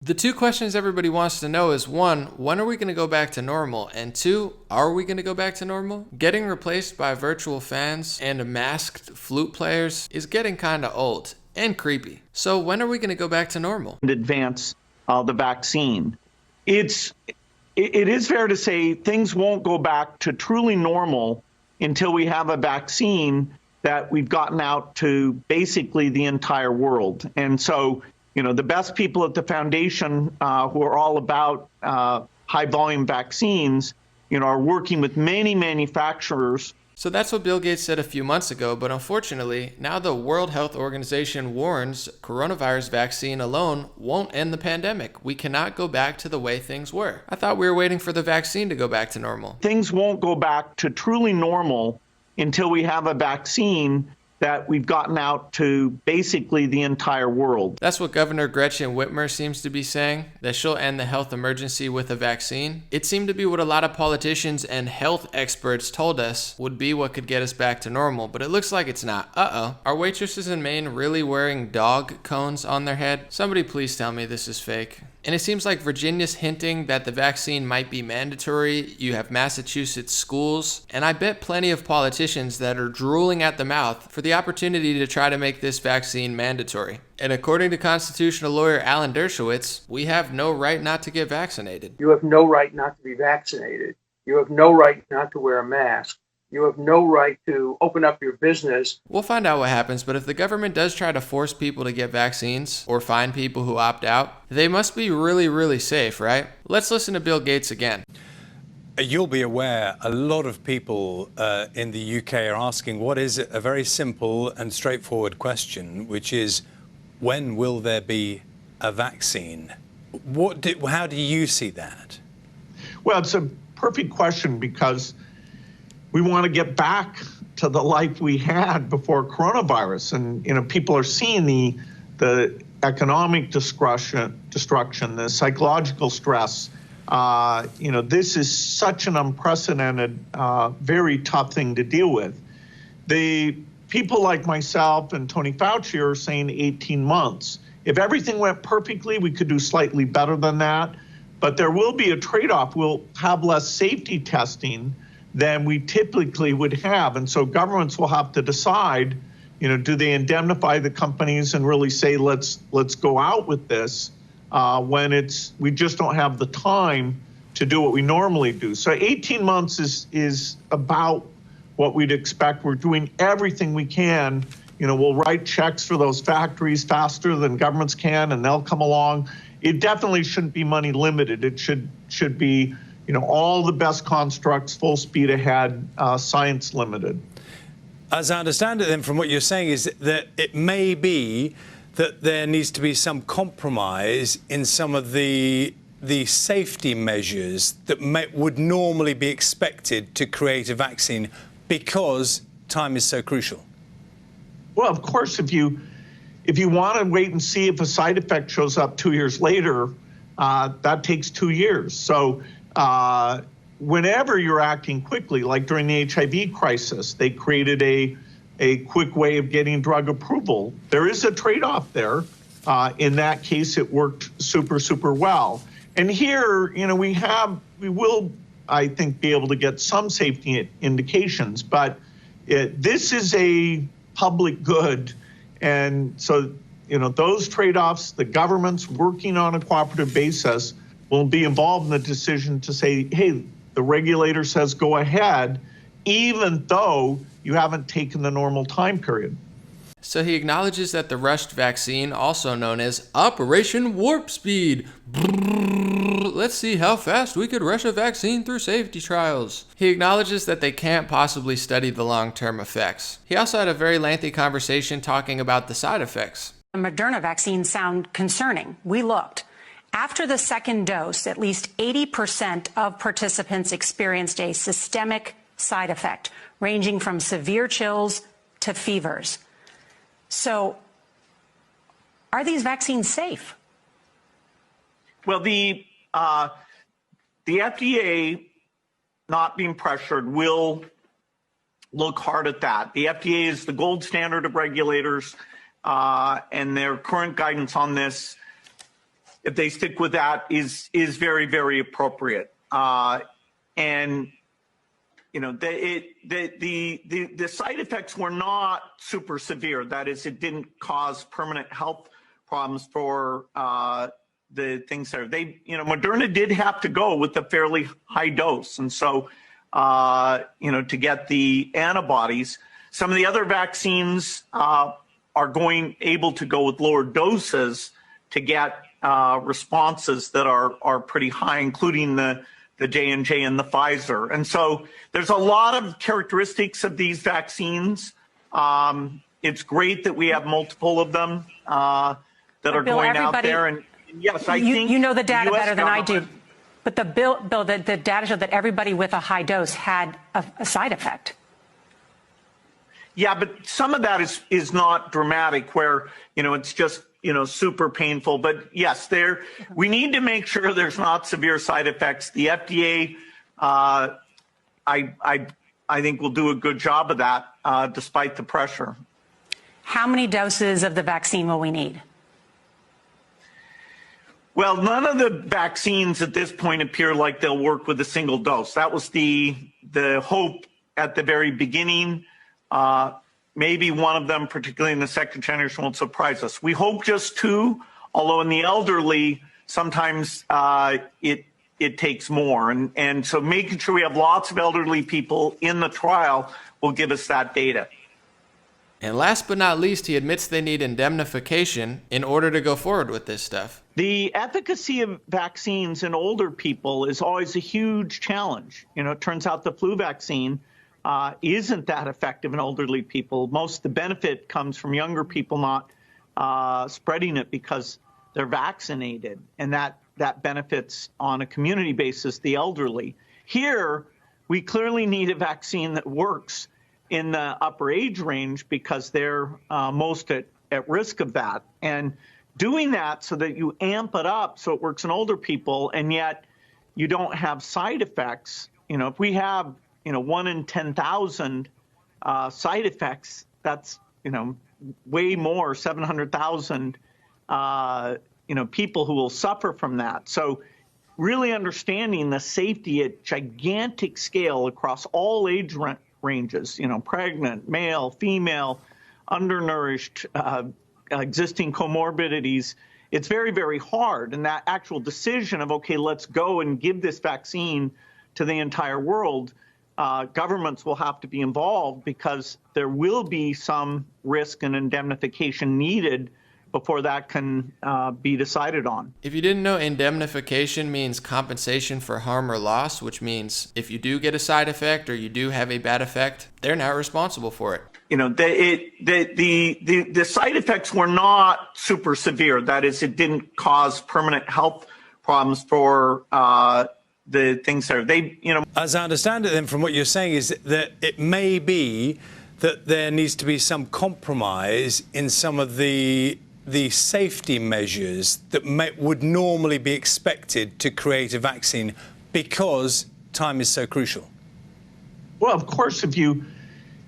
The two questions everybody wants to know is, one, when are we going to go back to normal? And two, are we going to go back to normal? Getting replaced by virtual fans and masked flute players is getting kind of old and creepy. So when are we going to go back to normal? Advance the vaccine. It is fair to say things won't go back to truly normal until we have a vaccine that we've gotten out to basically the entire world. And so, the best people at the foundation who are all about high volume vaccines, are working with many manufacturers. So that's what Bill Gates said a few months ago, but unfortunately, now the World Health Organization warns coronavirus vaccine alone won't end the pandemic. We cannot go back to the way things were. I thought we were waiting for the vaccine to go back to normal. Things won't go back to truly normal until we have a vaccine that we've gotten out to basically the entire world. That's what Governor Gretchen Whitmer seems to be saying, that she'll end the health emergency with a vaccine. It seemed to be what a lot of politicians and health experts told us would be what could get us back to normal, but it looks like it's not. Are waitresses in Maine really wearing dog cones on their head? Somebody please tell me this is fake. And it seems like Virginia's hinting that the vaccine might be mandatory. You have Massachusetts schools, and I bet plenty of politicians that are drooling at the mouth for the opportunity to try to make this vaccine mandatory. And according to constitutional lawyer Alan Dershowitz, we have no right not to get vaccinated. You have no right not to be vaccinated. You have no right not to wear a mask. You have no right to open up your business. We'll find out what happens, but if the government does try to force people to get vaccines or find people who opt out, they must be really, really safe, right? Let's listen to Bill Gates again. You'll be aware a lot of people in the UK are asking what is a very simple and straightforward question, which is, when will there be a vaccine? How do you see that? Well, it's a perfect question because we want to get back to the life we had before coronavirus. And, people are seeing the economic destruction, the psychological stress. This is such an unprecedented, very tough thing to deal with. The people like myself and Tony Fauci are saying 18 months. If everything went perfectly, we could do slightly better than that. But there will be a trade-off. We'll have less safety testing than we typically would have. And so governments will have to decide, do they indemnify the companies and really say, let's go out with this when we just don't have the time to do what we normally do. So 18 months is about what we'd expect. We're doing everything we can. We'll write checks for those factories faster than governments can, and they'll come along. It definitely shouldn't be money limited. It should be all the best constructs, full speed ahead, science limited. As I understand it then from what you're saying is that it may be that there needs to be some compromise in some of the safety measures that would normally be expected to create a vaccine because time is so crucial. Well, of course, if you want to wait and see if a side effect shows up 2 years later, that takes 2 years. So whenever you're acting quickly, like during the HIV crisis, they created a quick way of getting drug approval. There is a trade-off there. In that case, it worked super, super well. And here, we will, I think, be able to get some safety indications, but this is a public good. And so, those trade-offs, the government's working on a cooperative basis will be involved in the decision to say, hey, the regulator says go ahead, even though you haven't taken the normal time period. So he acknowledges that the rushed vaccine, also known as Operation Warp Speed. Let's see how fast we could rush a vaccine through safety trials. He acknowledges that they can't possibly study the long-term effects. He also had a very lengthy conversation talking about the side effects. The Moderna vaccines sound concerning. We looked. After the second dose, at least 80% of participants experienced a systemic side effect, ranging from severe chills to fevers. So, are these vaccines safe? Well, the FDA, not being pressured, will look hard at that. The FDA is the gold standard of regulators, and their current guidance on this if they stick with that, is very, very appropriate. And you know, the side effects were not super severe. That is, it didn't cause permanent health problems for the things there. Moderna did have to go with a fairly high dose, and so to get the antibodies. Some of the other vaccines are able to go with lower doses to get responses that are pretty high, including the J&J and the Pfizer. And so there's a lot of characteristics of these vaccines. It's great that we have multiple of them that are Bill, going out there. And yes, I think you know the data US better than I do. But the data showed that everybody with a high dose had a side effect. Yeah, but some of that is not dramatic, where it's just super painful. But yes, we need to make sure there's not severe side effects. The FDA, I think, will do a good job of that, despite the pressure. How many doses of the vaccine will we need? Well, none of the vaccines at this point appear like they'll work with a single dose. That was the hope at the very beginning. Maybe one of them, particularly in the second generation, won't surprise us. We hope just 2, although in the elderly, sometimes it takes more. And so making sure we have lots of elderly people in the trial will give us that data. And last but not least, he admits they need indemnification in order to go forward with this stuff. The efficacy of vaccines in older people is always a huge challenge. It turns out the flu vaccine isn't that effective in elderly people. Most of the benefit comes from younger people not spreading it because they're vaccinated, and that benefits on a community basis the elderly. Here, we clearly need a vaccine that works in the upper age range because they're most at risk of that. And doing that so that you amp it up so it works in older people and yet you don't have side effects. If we have 1 in 10,000 side effects, that's way more, 700,000 people who will suffer from that. So really understanding the safety at gigantic scale across all age ranges, pregnant, male, female, undernourished, existing comorbidities, it's very, very hard. And that actual decision of, okay, let's go and give this vaccine to the entire world, governments will have to be involved because there will be some risk and indemnification needed before that can be decided on. If you didn't know, indemnification means compensation for harm or loss, which means if you do get a side effect or you do have a bad effect, they're not responsible for it. The side effects were not super severe. That is, it didn't cause permanent health problems for the things there. As I understand it, then, from what you're saying, is that it may be that there needs to be some compromise in some of the safety measures that would normally be expected to create a vaccine because time is so crucial. Well, of course, if you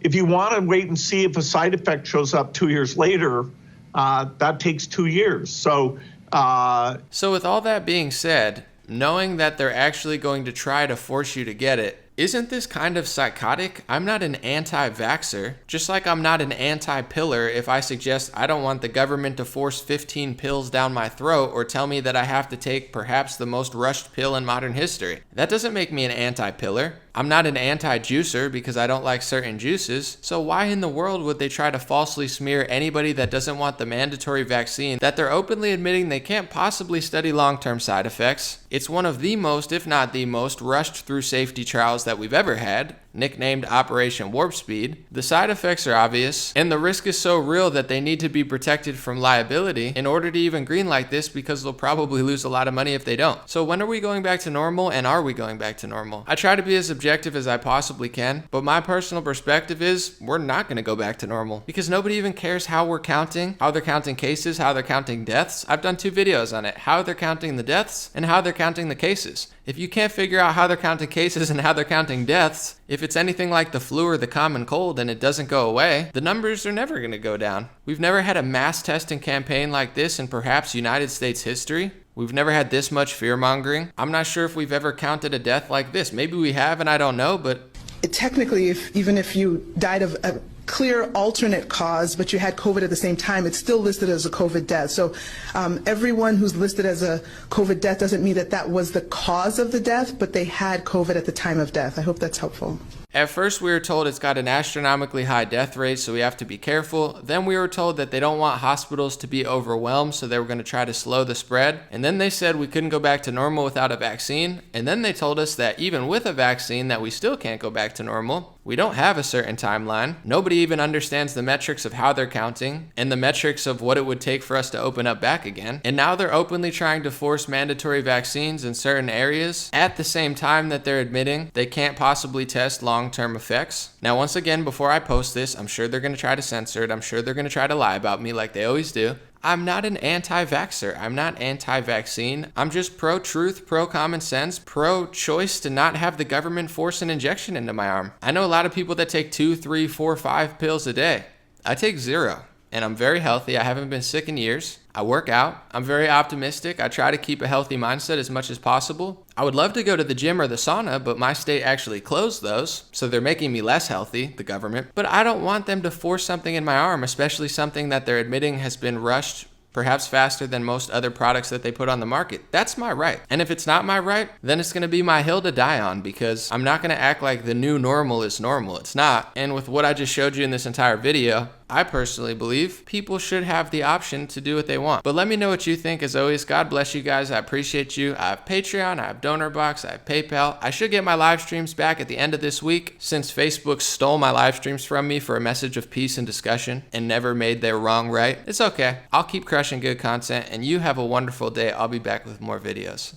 want to wait and see if a side effect shows up 2 years later, that takes 2 years. So with all that being said, knowing that they're actually going to try to force you to get it, isn't this kind of psychotic? I'm not an anti-vaxxer, just like I'm not an anti-piller if I suggest I don't want the government to force 15 pills down my throat or tell me that I have to take perhaps the most rushed pill in modern history. That doesn't make me an anti-piller. I'm not an anti-juicer because I don't like certain juices, so why in the world would they try to falsely smear anybody that doesn't want the mandatory vaccine that they're openly admitting they can't possibly study long-term side effects? It's one of the most, if not the most, rushed through safety trials that we've ever had, nicknamed Operation Warp Speed. The side effects are obvious, and the risk is so real that they need to be protected from liability in order to even greenlight this because they'll probably lose a lot of money if they don't. So when are we going back to normal, and are we going back to normal? I try to be as objective as I possibly can, but my personal perspective is we're not going to go back to normal because nobody even cares how we're counting, how they're counting cases, how they're counting deaths. I've done 2 videos on it, how they're counting the deaths and how they're counting the cases. If you can't figure out how they're counting cases and how they're counting deaths, if it's anything like the flu or the common cold and it doesn't go away, the numbers are never going to go down. We've never had a mass testing campaign like this in perhaps United States history. We've never had this much fear mongering. I'm not sure if we've ever counted a death like this. Maybe we have and I don't know, but technically, even if you died of a clear alternate cause, but you had COVID at the same time, it's still listed as a COVID death. So everyone who's listed as a COVID death doesn't mean that that was the cause of the death, but they had COVID at the time of death. I hope that's helpful. At first, we were told it's got an astronomically high death rate, so we have to be careful. Then we were told that they don't want hospitals to be overwhelmed, so they were going to try to slow the spread. And then they said we couldn't go back to normal without a vaccine. And then they told us that even with a vaccine, that we still can't go back to normal. We don't have a certain timeline. Nobody even understands the metrics of how they're counting and the metrics of what it would take for us to open up back again. And now they're openly trying to force mandatory vaccines in certain areas at the same time that they're admitting they can't possibly test long-term effects. Now, once again, before I post this, I'm sure they're going to try to censor it. I'm sure they're going to try to lie about me like they always do. I'm not an anti-vaxxer. I'm not anti-vaccine. I'm just pro-truth, pro-common sense, pro-choice to not have the government force an injection into my arm. I know a lot of people that take 2, 3, 4, 5 pills a day. I take 0, and I'm very healthy. I haven't been sick in years. I work out. I'm very optimistic. I try to keep a healthy mindset as much as possible. I would love to go to the gym or the sauna, but my state actually closed those, so they're making me less healthy, the government. But I don't want them to force something in my arm, especially something that they're admitting has been rushed perhaps faster than most other products that they put on the market. That's my right. And if it's not my right, then it's going to be my hill to die on, because I'm not going to act like the new normal is normal. It's not. And with what I just showed you in this entire video, I personally believe people should have the option to do what they want. But let me know what you think. As always, God bless you guys. I appreciate you. I have Patreon, I have DonorBox, I have PayPal. I should get my live streams back at the end of this week, since Facebook stole my live streams from me for a message of peace and discussion and never made their wrong right. It's okay. I'll keep crushing good content, and you have a wonderful day. I'll be back with more videos.